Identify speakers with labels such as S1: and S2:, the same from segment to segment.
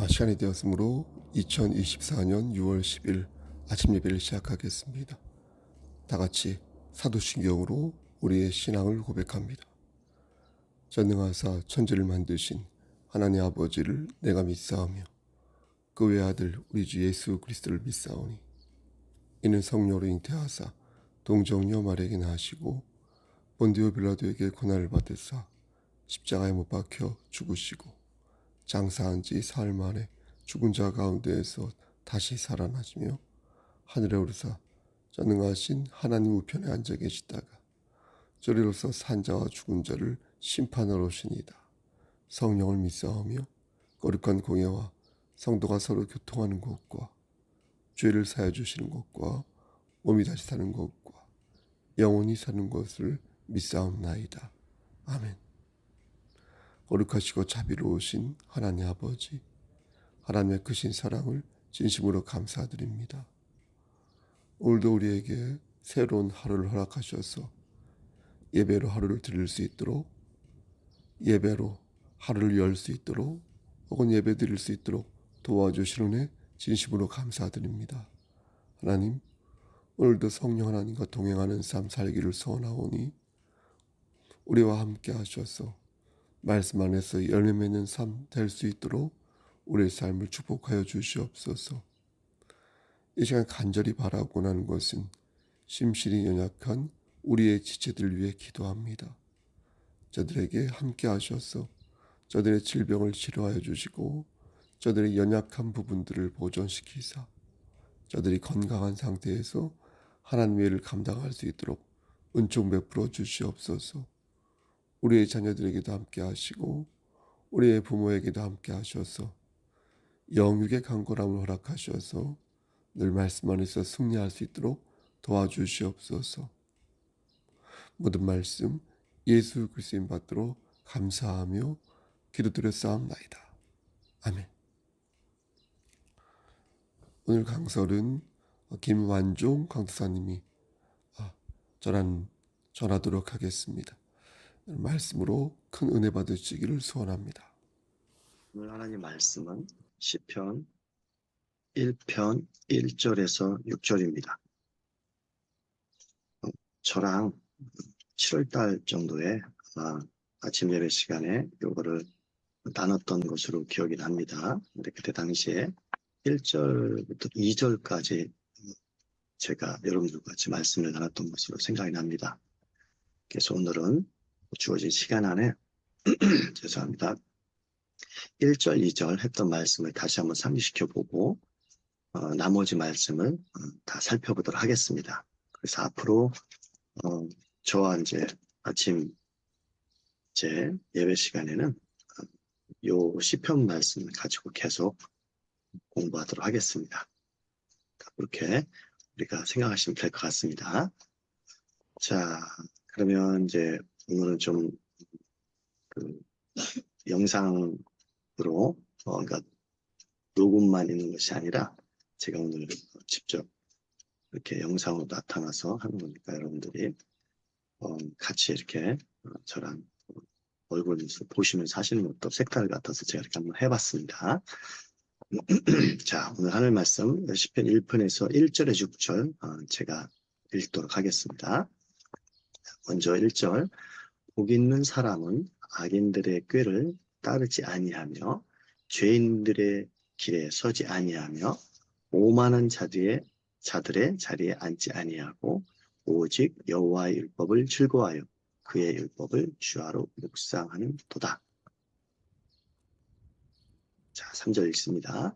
S1: 시간이 되었으므로 2024년 6월 10일 아침 예배를 시작하겠습니다. 다 같이 사도신경으로 우리의 신앙을 고백합니다. 전능하사 천지를 만드신 하나님 아버지를 내가 믿사오며 그 외아들 우리 주 예수 그리스도를 믿사오니 이는 성령으로 잉태하사 동정녀 마리아에게 나시고 본디오 빌라도에게 고난을 받으사 십자가에 못 박혀 죽으시고 장사한 지 사흘 만에 죽은 자 가운데에서 다시 살아나시며 하늘에 오르사 전능하신 하나님 우편에 앉아 계시다가 저리로서 산자와 죽은 자를 심판하러 오시니이다. 성령을 믿사오며 거룩한 공예와 성도가 서로 교통하는 것과 죄를 사해 주시는 것과 몸이 다시 사는 것과 영원히 사는 것을 믿사옵나이다. 아멘. 거룩하시고 자비로우신 하나님 아버지, 하나님의 크신 사랑을 진심으로 감사드립니다. 오늘도 우리에게 새로운 하루를 허락하셔서 예배로 하루를 드릴 수 있도록, 예배로 하루를 열 수 있도록, 혹은 예배 드릴 수 있도록 도와주시는 은혜 진심으로 감사드립니다. 하나님, 오늘도 성령 하나님과 동행하는 삶 살기를 소원하오니 우리와 함께 하셔서 말씀 안에서 열매 맺는 삶 될 수 있도록 우리의 삶을 축복하여 주시옵소서. 이 시간 간절히 바라고 하는 것은 심실히 연약한 우리의 지체들 위해 기도합니다. 저들에게 함께 하셔서 저들의 질병을 치료하여 주시고 저들의 연약한 부분들을 보존시키사 저들이 건강한 상태에서 하나님의 일을 감당할 수 있도록 은총 베풀어 주시옵소서. 우리의 자녀들에게도 함께 하시고 우리의 부모에게도 함께 하셔서 영육의 강건함을 허락하셔서 늘 말씀 안에서 승리할 수 있도록 도와주시옵소서. 모든 말씀 예수 그리스도인 받들어 감사하며 기도드렸사옵나이다. 아멘. 오늘 강설은 김완종 강도사님이 전하도록 하겠습니다. 말씀으로 큰 은혜 받으시기를 소원합니다.
S2: 오늘 하나님 말씀은 시편 1편 1절에서 6절입니다. 저랑 7월달 정도에 아침 예배 시간에 요거를 나눴던 것으로 기억이 납니다. 근데 그때 당시에 1절부터 2절까지 제가 여러분들과 같이 말씀을 나눴던 것으로 생각이 납니다. 그래서 오늘은 주어진 시간 안에 죄송합니다. 1절, 2절 했던 말씀을 다시 한번 상기시켜보고 나머지 말씀을 다 살펴보도록 하겠습니다. 그래서 앞으로 저와 이제 아침 예배 시간에는 요 시편 말씀을 가지고 계속 공부하도록 하겠습니다. 그렇게 우리가 생각하시면 될 것 같습니다. 자, 그러면 이제 오늘은 좀 영상으로 그러니까 녹음만 있는 것이 아니라 제가 오늘 직접 이렇게 영상으로 나타나서 하는 거니까 여러분들이 같이 이렇게 저랑 얼굴 보시면서 하시는 것도 색깔 같아서 제가 이렇게 한번 해봤습니다. 자, 오늘 하늘 말씀 시편 1편에서 1절에서 6절 제가 읽도록 하겠습니다. 먼저 1절 복 있는 사람은 악인들의 꾀를 따르지 아니하며 죄인들의 길에 서지 아니하며 오만한 자들의 자리에 앉지 아니하고 오직 여호와의 율법을 즐거워하여 그의 율법을 주야로 묵상하는 도다. 자, 3절 읽습니다.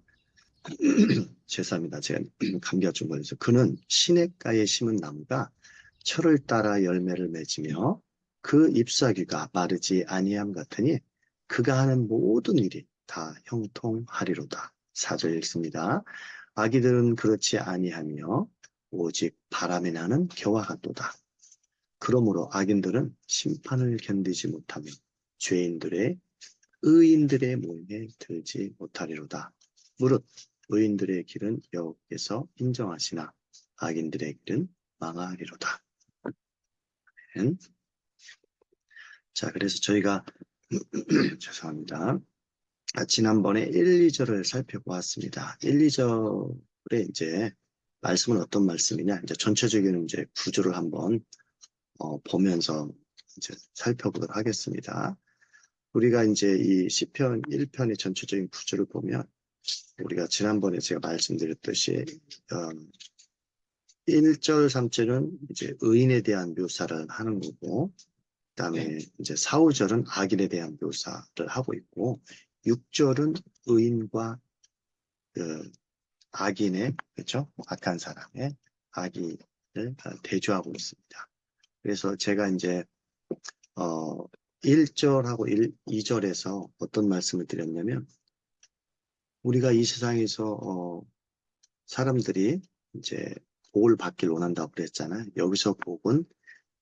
S2: 죄송합니다. 제가 감기가 좀 걸려서 그는 시냇가에 심은 나무가 철을 따라 열매를 맺으며 그 잎사귀가 마르지 아니함 같으니 그가 하는 모든 일이 다 형통하리로다. 4절 읽습니다. 악이들은 그렇지 아니하며 오직 바람이 나는 겨와 같도다. 그러므로 악인들은 심판을 견디지 못하며 의인들의 모임에 들지 못하리로다. 무릇 의인들의 길은 여호와께서 인정하시나 악인들의 길은 망하리로다. 자, 그래서 저희가 죄송합니다. 지난번에 1, 2절을 살펴보았습니다. 1, 2절에 이제 말씀은 어떤 말씀이냐? 이제 전체적인 이제 구조를 한번 보면서 이제 살펴보도록 하겠습니다. 우리가 이제 이 시편 1편의 전체적인 구조를 보면 우리가 지난번에 제가 말씀드렸듯이 1절, 3절은 이제 의인에 대한 묘사를 하는 거고, 그다음에 이제 4, 5절은 악인에 대한 묘사를 하고 있고, 6절은 의인과 그 악인의, 그렇죠? 악한 사람의 악인을 대조하고 있습니다. 그래서 제가 이제 1절하고 2절에서 어떤 말씀을 드렸냐면, 우리가 이 세상에서 사람들이 이제 복을 받길 원한다고 그랬잖아요. 여기서 복은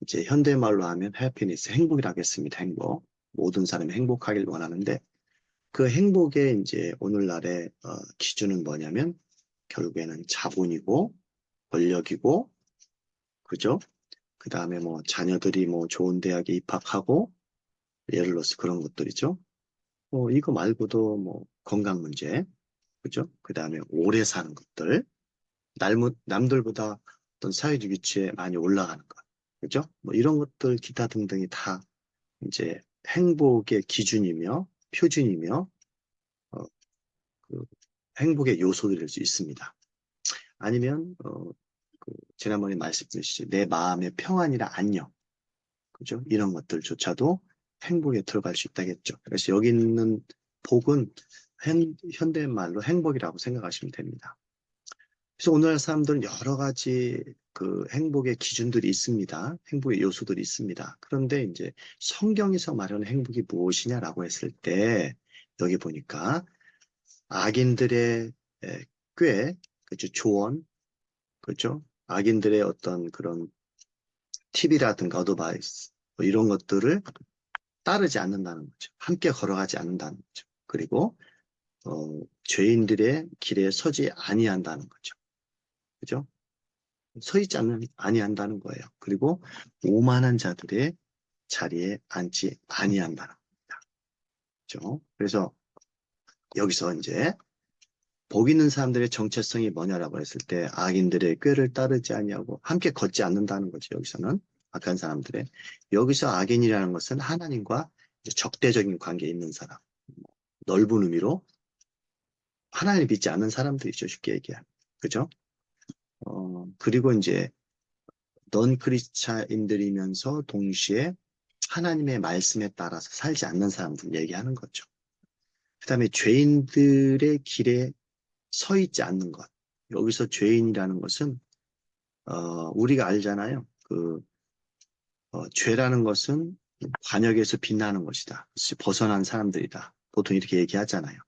S2: 이제 현대말로 하면 해피니스, 행복이라고 했습니다. 행복. 모든 사람이 행복하길 원하는데 그 행복의 이제 오늘날의 기준은 뭐냐면 결국에는 자본이고 권력이고, 그죠? 그 다음에 뭐 자녀들이 뭐 좋은 대학에 입학하고, 예를 들어서 그런 것들이죠. 이거 말고도 뭐 건강 문제, 그죠? 그 다음에 오래 사는 것들, 남들보다 어떤 사회적 위치에 많이 올라가는 것, 그죠? 뭐 이런 것들 기타 등등이 다 이제 행복의 기준이며 표준이며 어, 그 행복의 요소들일 수 있습니다. 아니면 지난번에 말씀드렸듯이 내 마음의 평안이나 안녕, 그죠? 이런 것들조차도 행복에 들어갈 수 있다겠죠. 그래서 여기 있는 복은 현대말로 행복이라고 생각하시면 됩니다. 그래서 오늘날 사람들은 여러 가지 그 행복의 기준들이 있습니다. 행복의 요소들이 있습니다. 그런데 이제 성경에서 말하는 행복이 무엇이냐라고 했을 때 여기 보니까 악인들의 꾀, 그죠? 조언, 그죠? 악인들의 어떤 그런 팁이라든가 어드바이스 뭐 이런 것들을 따르지 않는다는 거죠. 함께 걸어가지 않는다는 거죠. 그리고 죄인들의 길에 서지 아니한다는 거죠. 그죠? 서 있지 아니한다는 거예요. 그리고 오만한 자들의 자리에 앉지 아니한다는 겁니다. 그죠? 그래서 여기서 이제 복 있는 사람들의 정체성이 뭐냐라고 했을 때 악인들의 꾀를 따르지 아니하고 함께 걷지 않는다는 거죠. 여기서는 악한 사람들의, 여기서 악인이라는 것은 하나님과 적대적인 관계에 있는 사람, 넓은 의미로 하나님을 믿지 않는 사람들이죠. 쉽게 얘기하면. 그죠? 그리고 이제 넌 크리스찬인들이면서 동시에 하나님의 말씀에 따라서 살지 않는 사람들 얘기하는 거죠. 그 다음에 죄인들의 길에 서 있지 않는 것. 여기서 죄인이라는 것은 우리가 알잖아요. 죄라는 것은 관역에서 빛나는 것이다. 벗어난 사람들이다. 보통 이렇게 얘기하잖아요.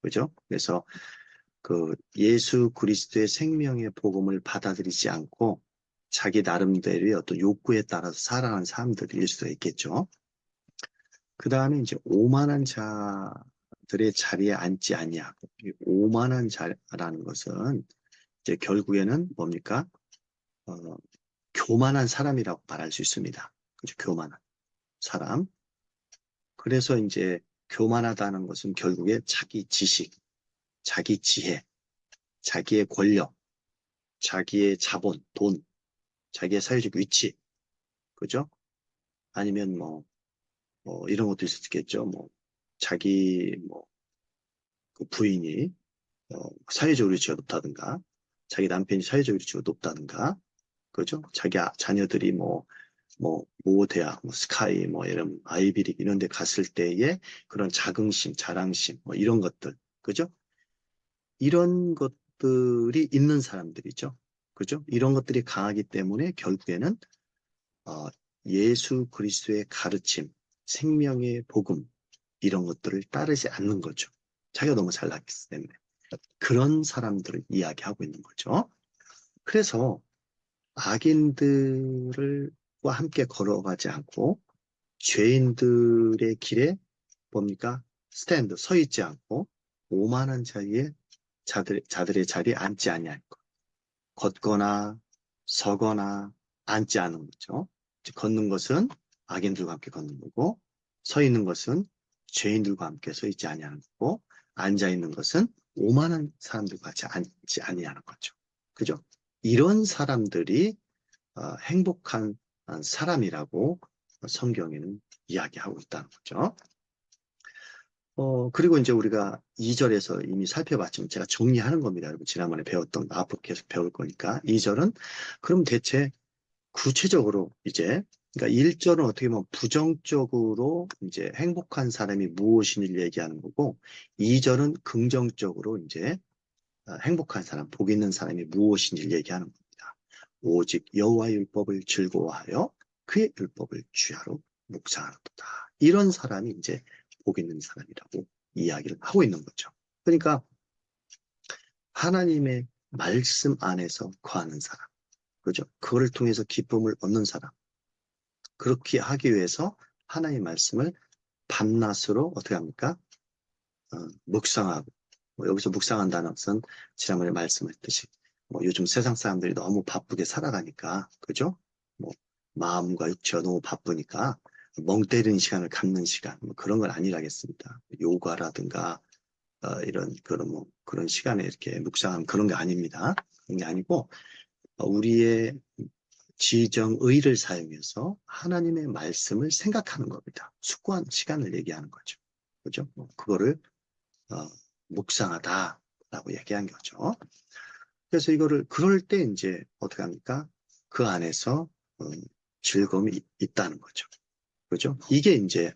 S2: 그죠? 그래서 예수 그리스도의 생명의 복음을 받아들이지 않고 자기 나름대로의 어떤 욕구에 따라서 살아가는 사람들일 수도 있겠죠. 그 다음에 이제 오만한 자들의 자리에 앉지 아니하고, 이 오만한 자라는 것은 이제 결국에는 뭡니까? 교만한 사람이라고 말할 수 있습니다. 그죠? 교만한 사람. 그래서 이제 교만하다는 것은 결국에 자기 지식, 자기 지혜, 자기의 권력, 자기의 자본, 돈, 자기의 사회적 위치, 그죠? 아니면 이런 것도 있을 수 있겠죠. 자기, 그 부인이, 사회적 위치가 높다든가, 자기 남편이 사회적 위치가 높다든가, 그죠? 자기 자녀들이 모 대학, 스카이, 이런 아이비리그 이런 데 갔을 때의 그런 자긍심, 자랑심, 이런 것들, 그죠? 이런 것들이 있는 사람들이죠. 그죠? 이런 것들이 강하기 때문에 결국에는 어, 예수 그리스도의 가르침, 생명의 복음, 이런 것들을 따르지 않는 거죠. 자기가 너무 잘났기 때문에. 그런 사람들을 이야기하고 있는 거죠. 그래서 악인들과 함께 걸어가지 않고 죄인들의 길에 뭡니까? 스탠드, 서 있지 않고 오만한 자들의 자리에 앉지 아니할 것. 걷거나 서거나 앉지 않은 거죠. 걷는 것은 악인들과 함께 걷는 거고, 서 있는 것은 죄인들과 함께 서 있지 아니하는 거고, 앉아 있는 것은 오만한 사람들과 같이 앉지 아니하는 거죠. 그죠? 이런 사람들이 행복한 사람이라고 성경에는 이야기하고 있다는 거죠. 그리고 이제 우리가 2절에서 이미 살펴봤지만 제가 정리하는 겁니다. 여러분, 지난번에 배웠던 거 앞으로 계속 배울 거니까. 2절은 그럼 대체 구체적으로 이제, 그러니까 1절은 어떻게 보면 부정적으로 이제 행복한 사람이 무엇인지를 얘기하는 거고, 2절은 긍정적으로 이제 행복한 사람, 복 있는 사람이 무엇인지를 얘기하는 겁니다. 오직 여호와의 율법을 즐거워하여 그의 율법을 주야로 묵상하는도다. 이런 사람이 이제 복 있는 사람이라고 이야기를 하고 있는 거죠. 그러니까 하나님의 말씀 안에서 거하는 사람, 그죠? 그거를 통해서 기쁨을 얻는 사람. 그렇게 하기 위해서 하나님의 말씀을 밤낮으로 어떻게 합니까? 묵상하고, 여기서 묵상한다는 것은 지난번에 말씀했듯이 요즘 세상 사람들이 너무 바쁘게 살아가니까, 그죠? 뭐 마음과 육체가 너무 바쁘니까 멍 때리는 시간을 갖는 시간, 그런 건 아니라겠습니다. 요가라든가 이런 그런 시간에 이렇게 묵상하면 그런 게 아닙니다. 그런 게 아니고 우리의 지정의를 사용해서 하나님의 말씀을 생각하는 겁니다. 숙고한 시간을 얘기하는 거죠. 그죠? 그거를 어, 묵상하다라고 얘기한 거죠. 그래서 이거를 그럴 때 이제 어떻게 합니까? 그 안에서 즐거움이 있다는 거죠. 그죠? 이게 이제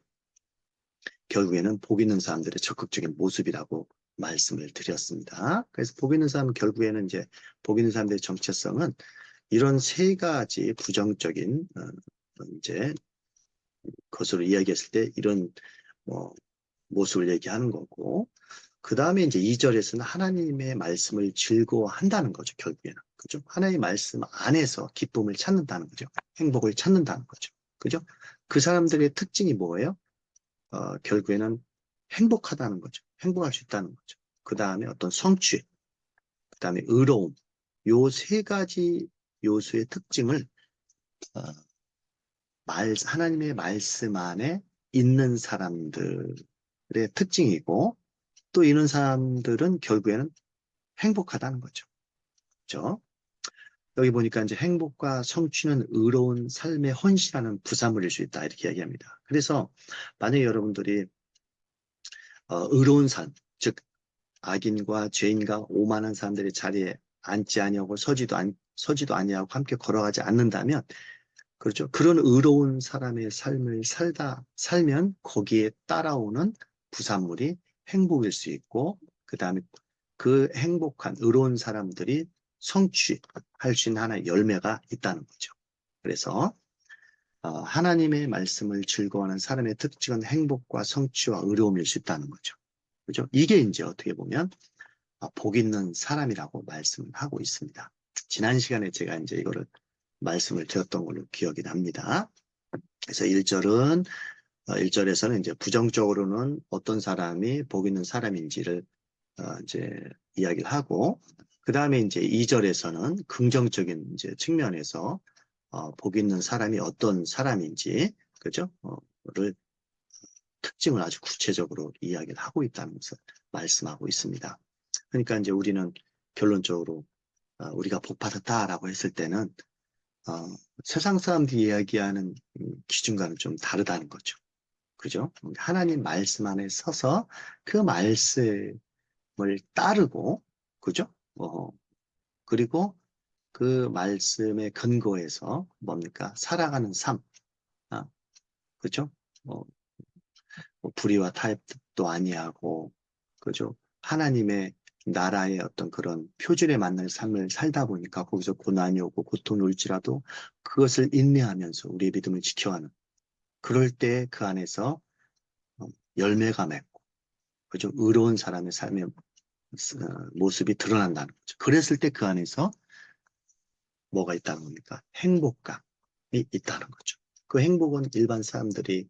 S2: 결국에는 복 있는 사람들의 적극적인 모습이라고 말씀을 드렸습니다. 그래서 복 있는 사람은 결국에는 이제 복 있는 사람들의 정체성은 이런 세 가지 부정적인 이제 것으로 이야기했을 때 이런 뭐 모습을 얘기하는 거고, 그 다음에 이제 2절에서는 하나님의 말씀을 즐거워한다는 거죠, 결국에는. 그죠? 하나님의 말씀 안에서 기쁨을 찾는다는 거죠. 행복을 찾는다는 거죠. 그죠? 그 사람들의 특징이 뭐예요? 결국에는 행복하다는 거죠. 행복할 수 있다는 거죠. 그 다음에 어떤 성취, 그 다음에 의로움, 요 세 가지 요소의 특징을 어, 하나님의 말씀 안에 있는 사람들의 특징이고, 또 이런 사람들은 결국에는 행복하다는 거죠. 그죠? 여기 보니까 이제 행복과 성취는 의로운 삶의 헌신하는 부산물일 수 있다. 이렇게 이야기합니다. 그래서 만약에 여러분들이 의로운 삶, 즉 악인과 죄인과 오만한 사람들의 자리에 앉지 아니하고 서지도 아니하고 함께 걸어가지 않는다면, 그렇죠. 그런 의로운 사람의 삶을 살면 거기에 따라오는 부산물이 행복일 수 있고, 그 다음에 그 행복한 의로운 사람들이 성취할 수 있는 하나의 열매가 있다는 거죠. 그래서 하나님의 말씀을 즐거워하는 사람의 특징은 행복과 성취와 의로움일 수 있다는 거죠. 그죠? 이게 이제 어떻게 보면 복 있는 사람이라고 말씀을 하고 있습니다. 지난 시간에 제가 이제 이거를 말씀을 드렸던 걸로 기억이 납니다. 그래서 1절에서는 이제 부정적으로는 어떤 사람이 복 있는 사람인지를 이제 이야기를 하고, 그 다음에 이제 2절에서는 긍정적인 이제 측면에서 복 있는 사람이 어떤 사람인지, 그죠? 를 특징을 아주 구체적으로 이야기를 하고 있다는 것을 말씀하고 있습니다. 그러니까 이제 우리는 결론적으로 우리가 복 받았다라고 했을 때는 세상 사람들이 이야기하는 기준과는 좀 다르다는 거죠. 그죠? 하나님 말씀 안에 서서 그 말씀을 따르고, 그죠? 그리고 그 말씀의 근거에서 뭡니까? 살아가는 삶, 아, 그죠? 뭐 불의와 타협도 아니하고, 그죠? 하나님의 나라의 어떤 그런 표준에 맞는 삶을 살다 보니까 거기서 고난이 오고 고통이 올지라도 그것을 인내하면서 우리의 믿음을 지켜가는, 그럴 때 그 안에서 열매가 맺고, 그죠? 의로운 사람의 삶의 모습이 드러난다는 거죠. 그랬을 때 그 안에서 뭐가 있다는 겁니까? 행복감이 있다는 거죠. 그 행복은 일반 사람들이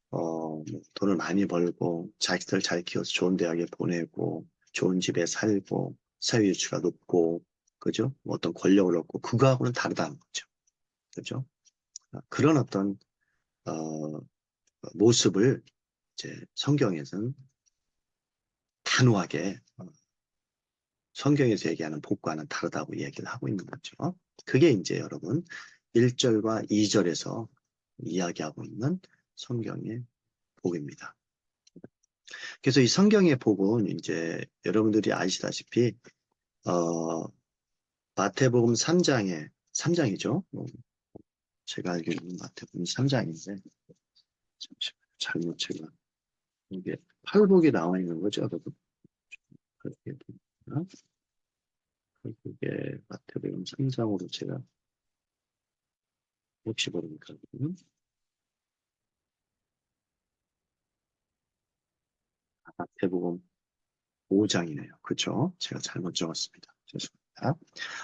S2: 뭐 돈을 많이 벌고 자식들 잘 키워서 좋은 대학에 보내고 좋은 집에 살고 사회 유치가 높고, 그죠? 뭐 어떤 권력을 얻고, 그거하고는 다르다는 거죠. 그죠? 그런 어떤 모습을 이제 성경에서는 단호하게 성경에서 얘기하는 복과는 다르다고 얘기를 하고 있는 거죠. 그게 이제 여러분 1절과 2절에서 이야기하고 있는 성경의 복입니다. 그래서 이 성경의 복은 이제 여러분들이 아시다시피 마태복음 3장이죠. 제가 알기로는 마태복음 3장인데 잠시만요. 잘못 제가 이게 팔복이 나와 있는 거죠, 여러분. 그렇게 되나? 그게 마태복음 3장으로 제가 혹시 모르니까 마태복음 5장이네요. 그렇죠? 제가 잘못 적었습니다. 죄송합니다.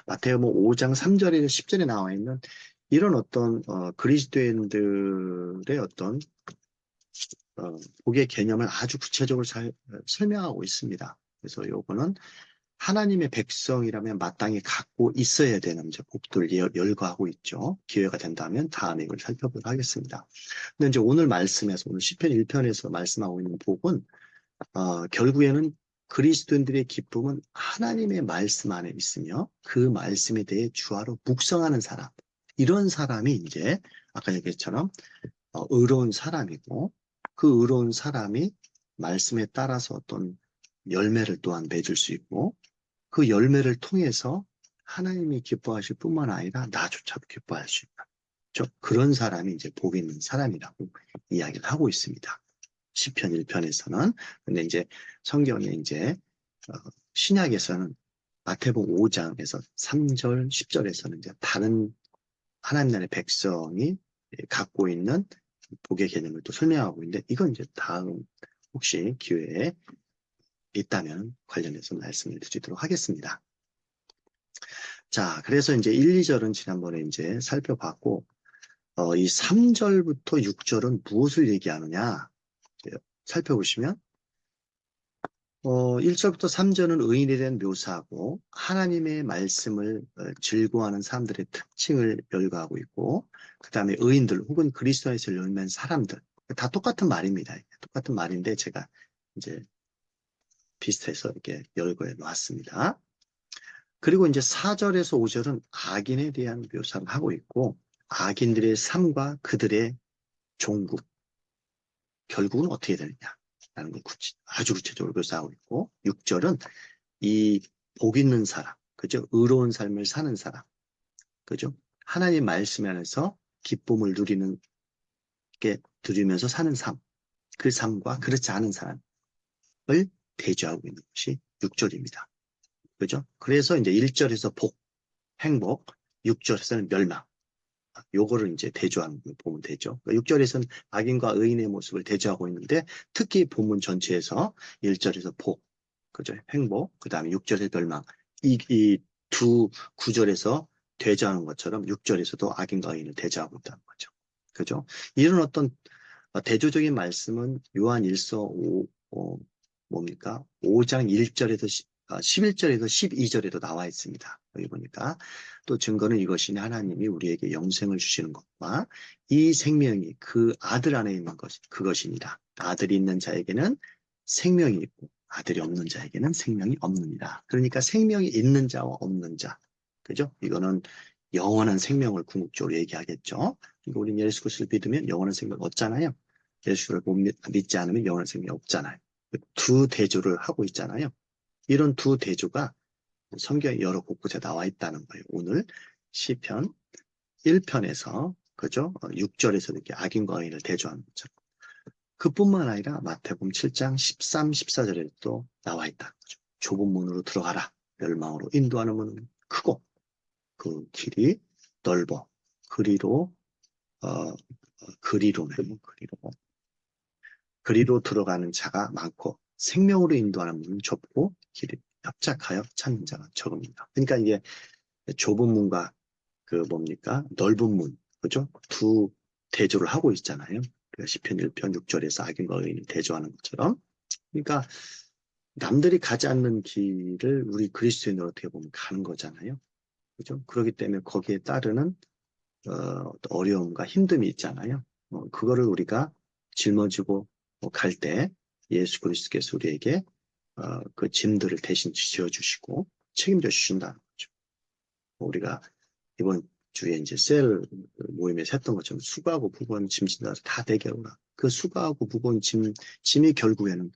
S2: 마태복음 5장 3절에서 10절에 나와 있는 이런 어떤 그리스도인들의 어떤 복의 개념을 아주 구체적으로 잘 설명하고 있습니다. 그래서 요거는 하나님의 백성이라면 마땅히 갖고 있어야 되는 이제 복들을 열거하고 있죠. 기회가 된다면 다음에 이걸 살펴보도록 하겠습니다. 근데 이제 오늘 말씀에서 오늘 시편 1편에서 말씀하고 있는 복은 결국에는 그리스도인들의 기쁨은 하나님의 말씀 안에 있으며 그 말씀에 대해 주하로 묵상하는 사람. 이런 사람이 이제 아까 얘기했처럼 의로운 사람이고 그 의로운 사람이 말씀에 따라서 어떤 열매를 또한 맺을 수 있고 그 열매를 통해서 하나님이 기뻐하실 뿐만 아니라 나조차도 기뻐할 수 있다. 그런 사람이 이제 복 있는 사람이라고 이야기를 하고 있습니다. 시편 1편에서는. 근데 이제 성경에 이제 신약에서는 마태복음 5장에서 3절, 10절에서는 이제 다른 하나님 나라의 백성이 갖고 있는 복의 개념을 또 설명하고 있는데 이건 이제 다음 혹시 기회에 있다면 관련해서 말씀을 드리도록 하겠습니다. 자, 그래서 이제 1, 2절은 지난번에 이제 살펴봤고 이 3절부터 6절은 무엇을 얘기하느냐 살펴보시면 1절부터 3절은 의인에 대한 묘사하고 하나님의 말씀을 즐거워하는 사람들의 특징을 열거하고 있고 그 다음에 의인들 혹은 그리스도 안에서 열매한 사람들 다 똑같은 말입니다. 똑같은 말인데 제가 이제 비슷해서 이렇게 열거해 놨습니다. 그리고 이제 4절에서 5절은 악인에 대한 묘사를 하고 있고 악인들의 삶과 그들의 종국 결국은 어떻게 되느냐라는 걸 아주 구체적으로 묘사하고 있고 6절은 이 복 있는 사람, 그죠? 의로운 삶을 사는 사람, 그죠? 하나님 말씀 안에서 기쁨을 누리면서 사는 삶, 그 삶과 그렇지 않은 사람을 대조하고 있는 것이 6절입니다. 그죠? 그래서 이제 1절에서 복, 행복, 6절에서는 멸망. 요거를 이제 대조하는 걸 보면 되죠. 6절에서는 악인과 의인의 모습을 대조하고 있는데 특히 본문 전체에서 1절에서 복, 그죠? 행복, 그 다음에 6절에서 멸망. 이 두 구절에서 대조하는 것처럼 6절에서도 악인과 의인을 대조하고 있다는 거죠. 그죠? 이런 어떤 대조적인 말씀은 요한 1서 뭡니까? 5장 1절에서 11절에서 12절에도 나와 있습니다. 여기 보니까 또 증거는 이것이니 하나님이 우리에게 영생을 주시는 것과 이 생명이 그 아들 안에 있는 그것이니라. 아들이 있는 자에게는 생명이 있고 아들이 없는 자에게는 생명이 없느니라. 그러니까 생명이 있는 자와 없는 자. 그죠? 이거는 영원한 생명을 궁극적으로 얘기하겠죠. 그러니까 우리는 예수 그리스도를 믿으면 영원한 생명을 얻잖아요. 예수를 믿지 않으면 영원한 생명이 없잖아요. 두 대조를 하고 있잖아요. 이런 두 대조가 성경 여러 곳곳에 나와 있다는 거예요. 오늘 시편 1편에서 그죠? 6절에서 이렇게 악인과 의인을 대조하는 거죠. 그뿐만 아니라 마태복음 7장 13, 14절에도 나와 있다는 거죠. 좁은 문으로 들어가라. 멸망으로 인도하는 문은 크고 그 길이 넓어. 그리로 들어가는 자가 많고 생명으로 인도하는 문은 좁고 길이 협착하여 찾는 자가 적습니다. 그러니까 이게 좁은 문과 그 뭡니까? 넓은 문, 그죠? 두 대조를 하고 있잖아요. 시편 1편 6절에서 악인과 의인을 대조하는 것처럼. 그러니까 남들이 가지 않는 길을 우리 그리스도인으로 어떻게 보면 가는 거잖아요. 그죠? 그렇기 때문에 거기에 따르는 어려움과 힘듦이 있잖아요. 그거를 우리가 짊어지고 갈 때 예수 그리스도께서 우리에게 그 짐들을 대신 지어주시고 책임져 주신다는 거죠. 우리가 이번 주에 이제 셀 모임에서 했던 것처럼 수고하고 무거운 짐진다 다 내게 오라. 그 수고하고 무거운 짐이 결국에는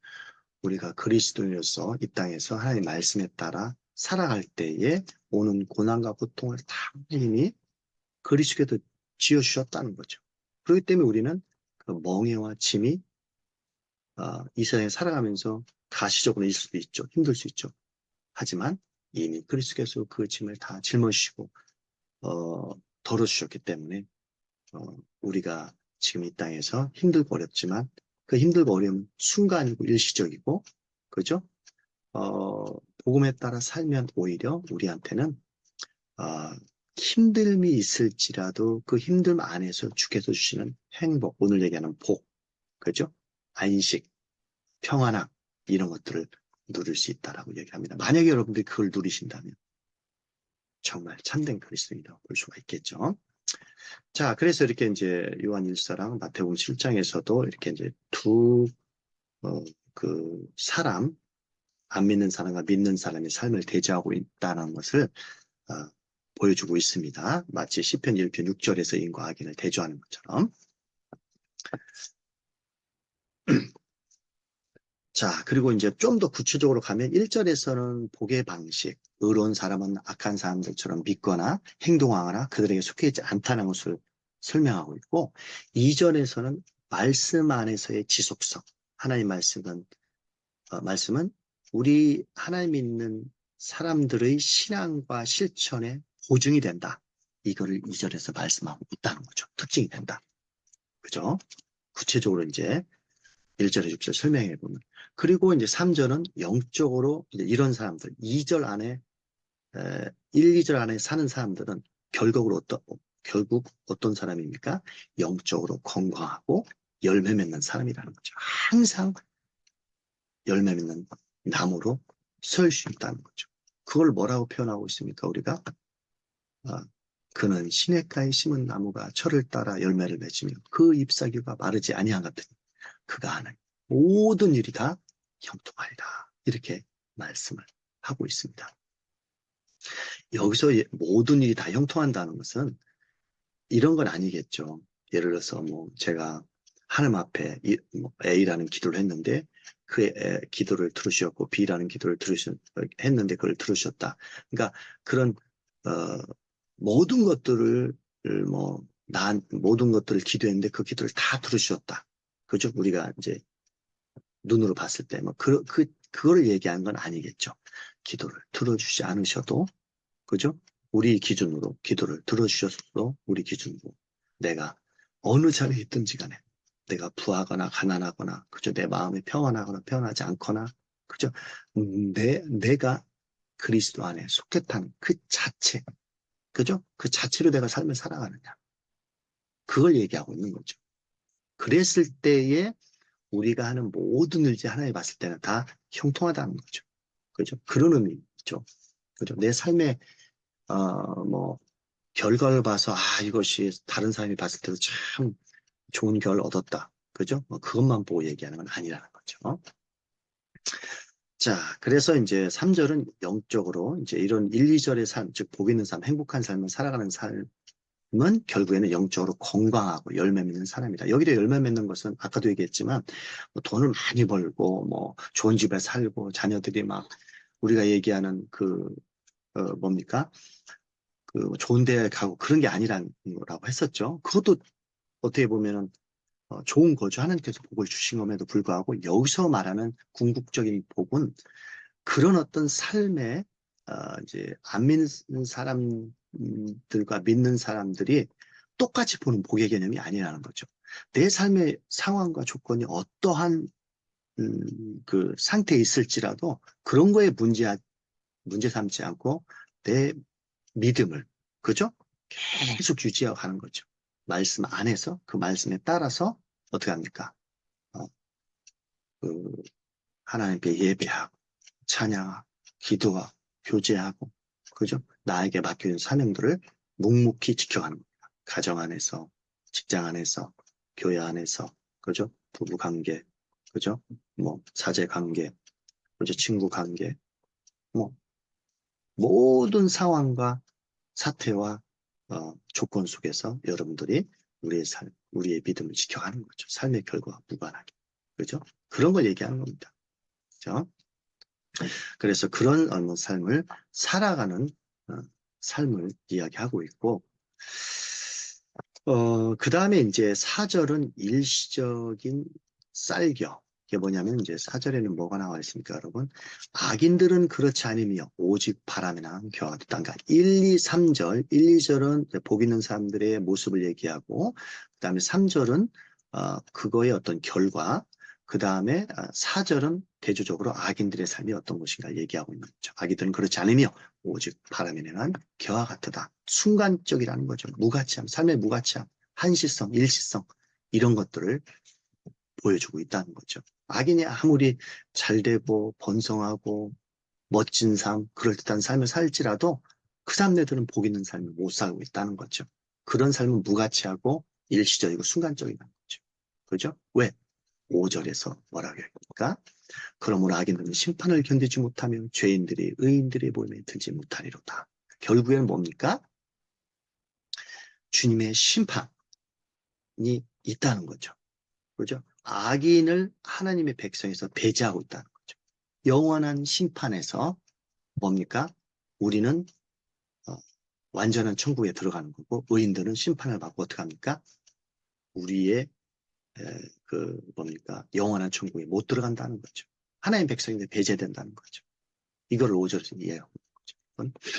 S2: 우리가 그리스도인으로서 이 땅에서 하나님 말씀에 따라 살아갈 때에 오는 고난과 고통을 다 하나님이 그리스도께서 지어주셨다는 거죠. 그렇기 때문에 우리는 그 멍에와 짐이 이 세상에 살아가면서 가시적으로 있을 수도 있죠. 힘들 수 있죠. 하지만 이미 그리스도께서 그 짐을 다 짊어지시고 덜어주셨기 때문에 우리가 지금 이 땅에서 힘들고 어렵지만 그 힘들고 어려움 순간이고 일시적이고 그죠? 복음에 따라 살면 오히려 우리한테는 어, 힘듦이 있을지라도 그 힘듦 안에서 주께서 주시는 행복, 오늘 얘기하는 복, 그죠? 안식, 평안함 이런 것들을 누릴 수 있다라고 얘기합니다. 만약에 여러분들이 그걸 누리신다면 정말 참된 그리스도인이라고 볼 수가 있겠죠. 자, 그래서 이렇게 이제 요한 1서랑 마태복음 7장에서도 이렇게 이제 그 사람, 안 믿는 사람과 믿는 사람의 삶을 대조하고 있다는 것을 어, 보여주고 있습니다. 마치 시편 1편 6절에서 인과 악인을 대조하는 것처럼. 자, 그리고 이제 좀 더 구체적으로 가면 1절에서는 복의 방식, 의로운 사람은 악한 사람들처럼 믿거나 행동하거나 그들에게 속해 있지 않다는 것을 설명하고 있고, 2절에서는 말씀 안에서의 지속성, 하나님 말씀은 우리 하나님 믿는 사람들의 신앙과 실천에 보증이 된다. 이거를 2절에서 말씀하고 있다는 거죠. 특징이 된다. 그죠? 구체적으로 이제 1절에 6절 설명해 보면. 그리고 이제 3절은 영적으로 이제 이런 사람들, 2절 안에, 1, 2절 안에 사는 사람들은 결국 어떤 사람입니까? 영적으로 건강하고 열매 맺는 사람이라는 거죠. 항상 열매 맺는 나무로 설 수 있다는 거죠. 그걸 뭐라고 표현하고 있습니까? 우리가 그는 시냇가에 심은 나무가 철을 따라 열매를 맺으며 그 잎사귀가 마르지 아니한 같으니 그가 하는 모든 일이 다 형통하리라. 이렇게 말씀을 하고 있습니다. 여기서 모든 일이 다 형통한다는 것은 이런 건 아니겠죠. 예를 들어서 뭐 제가 하나님 앞에 A라는 기도를 했는데 그 기도를 들으셨고 B라는 기도를 했는데 그걸 들으셨다. 그러니까 그런 모든 것들을 모든 것들을 기도했는데 그 기도를 다 들으셨다. 그죠? 우리가 이제 눈으로 봤을 때 그거를 얘기하는 건 아니겠죠. 기도를 들어주지 않으셔도 그죠? 우리 기준으로 기도를 들어주셨어도 우리 기준으로 내가 어느 자리에 있든지 간에 내가 부하거나 가난하거나 그죠? 내 마음이 평안하거나 평안하지 않거나 그죠? 내가 그리스도 안에 속했다는 그 자체 그죠? 그 자체로 내가 삶을 살아가느냐 그걸 얘기하고 있는 거죠. 그랬을 때에 우리가 하는 모든 일이 하나님 봤을 때는 다 형통하다는 거죠. 그죠? 그런 의미죠. 그죠? 내 삶의 결과를 봐서 이것이 다른 사람이 봤을 때도 참 좋은 결을 얻었다. 그죠? 그것만 보고 얘기하는 건 아니라는 거죠. 자, 그래서 이제 3절은 영적으로 이제 이런 1, 2절의 삶, 즉 복 있는 삶, 행복한 삶을 살아가는 삶은 결국에는 영적으로 건강하고 열매 맺는 사람이다. 여기서 열매 맺는 것은 아까도 얘기했지만 뭐 돈을 많이 벌고 뭐 좋은 집에 살고 자녀들이 막 우리가 얘기하는 뭡니까? 그 좋은 데 가고 그런 게 아니라고 했었죠. 그것도 어떻게 보면은 좋은 거죠. 하나님께서 복을 주신 것에도 불구하고 여기서 말하는 궁극적인 복은 그런 어떤 삶에 이제 안 믿는 사람들과 믿는 사람들이 똑같이 보는 복의 개념이 아니라는 거죠. 내 삶의 상황과 조건이 어떠한 그 상태에 있을지라도 그런 거에 문제 삼지 않고 내 믿음을 그죠? 계속 유지하고 가는 거죠. 말씀 안에서 그 말씀에 따라서 어떻게 합니까? 어, 그 하나님께 예배하고 찬양하고 기도하고 교제하고 그죠? 나에게 맡겨진 사명들을 묵묵히 지켜가는 겁니다. 가정 안에서 직장 안에서 교회 안에서 그죠? 부부 관계 그죠? 뭐 사제 관계 그죠? 친구 관계, 뭐, 모든 상황과 사태와 조건 속에서 여러분들이 우리의 우리의 믿음을 지켜가는 거죠. 삶의 결과와 무관하게. 그죠? 그런 걸 얘기하는 겁니다. 그죠? 그래서 그런 삶을 살아가는 어, 삶을 이야기하고 있고, 그 다음에 이제 4절은 일시적인 쌀겨. 이게 뭐냐면 이제 4절에는 뭐가 나와 있습니까, 여러분? 악인들은 그렇지 않으며 오직 바람에나 겨와 듣다. 그러니까 1, 2, 3절. 1, 2절은 복 있는 사람들의 모습을 얘기하고, 그 다음에 3절은 그거의 어떤 결과, 그 다음에 4절은 대조적으로 악인들의 삶이 어떤 것인가 얘기하고 있는 거죠. 악인들은 그렇지 않으며 오직 바람에 내난 겨와 같으다. 순간적이라는 거죠. 무가치함, 삶의 무가치함, 한시성, 일시성 이런 것들을 보여주고 있다는 거죠. 악인이 아무리 잘되고 번성하고 멋진 삶, 그럴듯한 삶을 살지라도 그 사람들은 복 있는 삶을 못 살고 있다는 거죠. 그런 삶은 무가치하고 일시적이고 순간적이라는 거죠. 그죠? 왜? 5절에서 뭐라고 합니까? 그러므로 악인들은 심판을 견디지 못하며 죄인들이 의인들의 모임에 들지 못하리로다. 결국에는 뭡니까? 주님의 심판이 있다는 거죠. 그죠? 악인을 하나님의 백성에서 배제하고 있다는 거죠. 영원한 심판에서 뭡니까? 우리는 어, 완전한 천국에 들어가는 거고 의인들은 심판을 받고 어떻게 합니까? 우리의 뭡니까? 영원한 천국에 못 들어간다는 거죠. 하나님의 백성인데 배제된다는 거죠. 이거를 5절에서 이해하고 있는 거죠.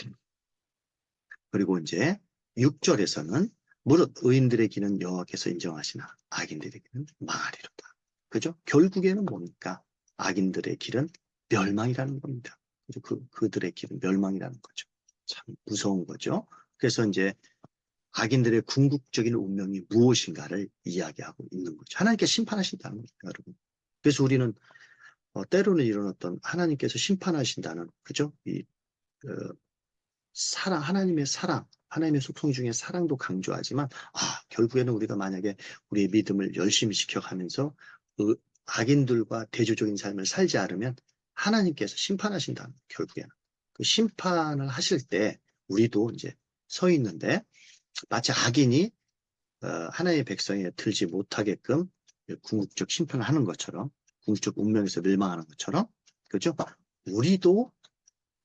S2: 그리고 이제 6절에서는 무릇 의인들의 길은 여호와께서 인정하시나 악인들의 길은 망하리로다. 그죠? 결국에는 뭡니까? 악인들의 길은 멸망이라는 겁니다. 그죠? 그들의 길은 멸망이라는 거죠. 참 무서운 거죠. 그래서 이제 악인들의 궁극적인 운명이 무엇인가를 이야기하고 있는 거죠. 하나님께서 심판하신다는 겁니다, 여러분. 그래서 우리는 때로는 이런 어떤 하나님께서 심판하신다는, 그죠? 사랑, 하나님의 사랑, 하나님의 소통 중에 사랑도 강조하지만, 결국에는 우리가 만약에 우리의 믿음을 열심히 지켜가면서 그 악인들과 대조적인 삶을 살지 않으면 하나님께서 심판하신다는, 결국에는. 그 심판을 하실 때 우리도 이제 서 있는데, 마치 악인이 하나님의 백성에 들지 못하게끔 궁극적 심판을 하는 것처럼, 궁극적 운명에서 멸망하는 것처럼, 그죠? 우리도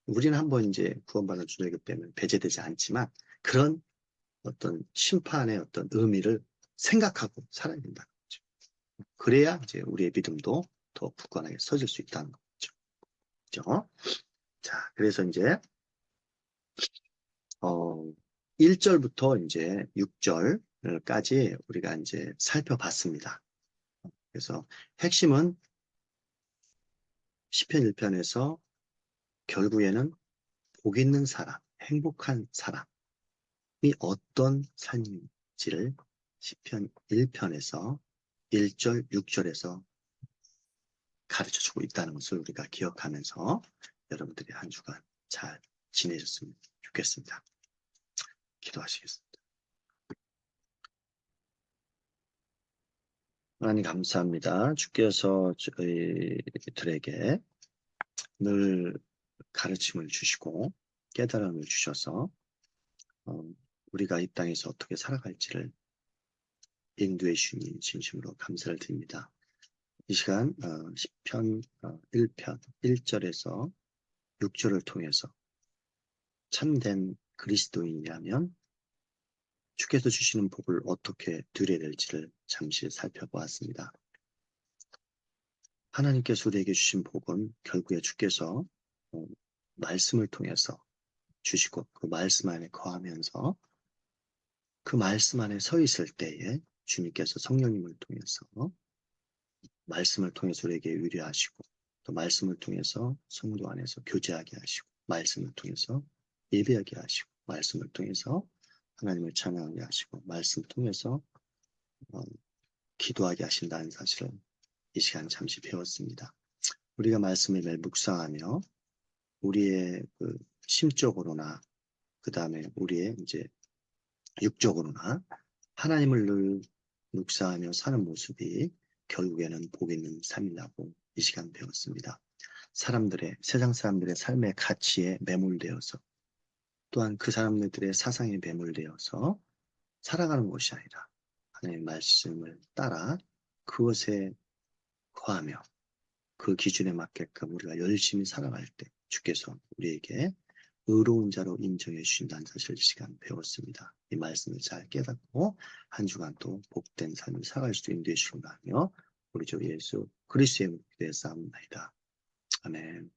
S2: 우리는 한번 이제 구원받은 주님이기 때문에 배제되지 않지만 그런 어떤 심판의 어떤 의미를 생각하고 살아야 된다는 거죠. 그래야 이제 우리의 믿음도 더 굳건하게 서질 수 있다는 거죠. 그죠? 자, 그래서 이제 1절부터 이제 6절까지 우리가 이제 살펴봤습니다. 그래서 핵심은 시편 1편에서 결국에는 복 있는 사람, 행복한 사람 이 어떤 삶인지를 시편 1편에서 1절, 6절에서 가르쳐주고 있다는 것을 우리가 기억하면서 여러분들이 한 주간 잘 지내셨으면 좋겠습니다. 기도하시겠습니다. 하나님 감사합니다. 주께서 저희들에게 늘 가르침을 주시고 깨달음을 주셔서 우리가 이 땅에서 어떻게 살아갈지를 인도해 주시니 진심으로 감사를 드립니다. 이 시간 시편 1편 1절에서 6절을 통해서 참된 그리스도인이라면 주께서 주시는 복을 어떻게 누려야 될지를 잠시 살펴보았습니다. 하나님께서 우리에게 주신 복은 결국에 주께서 말씀을 통해서 주시고 그 말씀 안에 거하면서 그 말씀 안에 서 있을 때에 주님께서 성령님을 통해서 말씀을 통해서 우리에게 의뢰하시고 또 말씀을 통해서 성도 안에서 교제하게 하시고 말씀을 통해서 예배하게 하시고 말씀을 통해서 하나님을 찬양하게 하시고 말씀을 통해서 기도하게 하신다는 사실을 이 시간 잠시 배웠습니다. 우리가 말씀을 매일 묵상하며 우리의 그 심적으로나 그 다음에 우리의 이제 육적으로나 하나님을 늘 묵상하며 사는 모습이 결국에는 복 있는 삶이라고 이 시간 배웠습니다. 세상 사람들의 삶의 가치에 매몰되어서 또한 그 사람들의 사상에 매몰되어서 살아가는 것이 아니라 하나님의 말씀을 따라 그것에 거하며 그 기준에 맞게끔 우리가 열심히 살아갈 때 주께서 우리에게 의로운 자로 인정해 주신다는 사실을 이 시간 배웠습니다. 이 말씀을 잘 깨닫고 한 주간 또 복된 삶을 살아갈 수 있는 되시기를 바라며 우리 주 예수 그리스도의 이름으로 기도해 싸움나이다. 아멘.